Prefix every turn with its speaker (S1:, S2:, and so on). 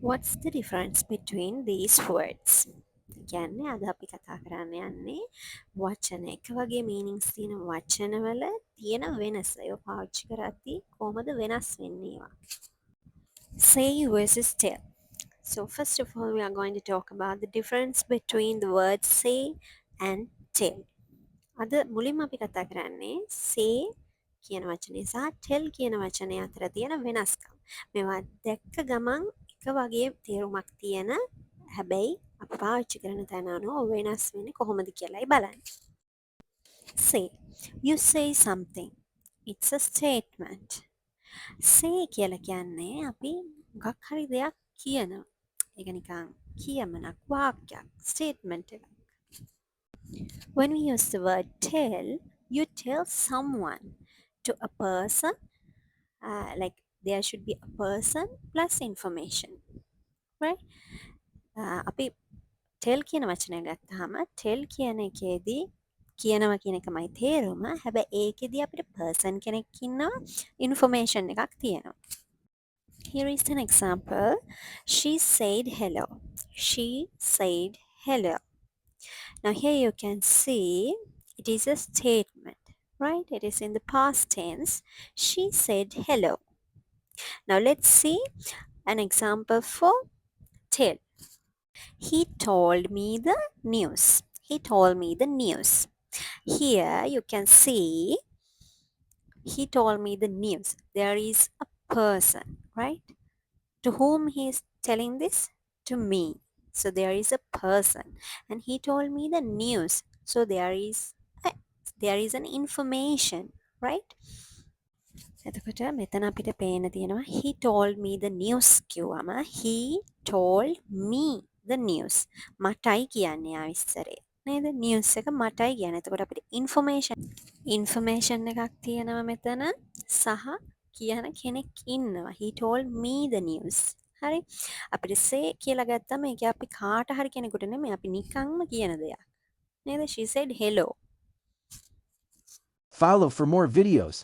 S1: What's the difference between these words? කියන්නේ අද අපි කතා කරන්න යන්නේ වචන එක වගේ meanings තියෙන වචනවල තියෙන වෙනස. ඒව පාවිච්චි කරද්දී කොහොමද වෙනස් වෙන්නේ ඒවා. Say versus tell. So first of all we are going to talk about the difference between the words say and tell. අද මුලින්ම අපි කතා කරන්නේ say කියන වචනේ සහ tell කියන වචනය අතර තියෙන වෙනස්කම්. මේවා දැක්ක ගමන් එක වගේ තේරුමක් තියෙන හැබැයි අපි පාවිච්චි කරන තැන අනුව වෙනස් වෙන්නේ කොහොමද කියලායි බලන්න. Say. You say something. It's a statement. Say කියලා කියන්නේ අපි මොකක් හරි දෙයක් කියනවා. ඒක නිකන් කියමනක් වාක්‍යයක් statement එකක්. When we use the word tell, you tell someone to a person, like there should be a person plus information, right? අපි tell කියන වචනය ගත්තාම tell කියන එකේදී කියනවා කියන එකමයි තේරුම. හැබැයි ඒකෙදී අපිට person කෙනෙක් ඉන්නවා, information එකක් තියෙනවා. Here is an example. She said hello. She said hello. Now here you can see it is a statement, right? It is in the past tense. She said hello. Now let's see an example for tell. He told me the news. He told me the news. Here you can see he told me the news. There is a person, right? To whom he is telling this? To me. So there is a person and he told me the news. So there is an information, right? එතකොට මෙතන අපිට පේන තියෙනවා he told me the news කිව්වම he told me the news මටයි කියන්නේ ආවිස්තරේ නේද news එක මටයි කියන්නේ. එතකොට අපිට information එකක් තියෙනවා මෙතන සහ කියන කෙනෙක් ඉන්නවා. he told me the news. හරි අපිට say කියලා ගත්තම ඒක අපි කාට හරි කෙනෙකුට නෙමෙයි අපි නිකන්ම කියන දෙයක් නේද. she said hello.
S2: Follow for more videos.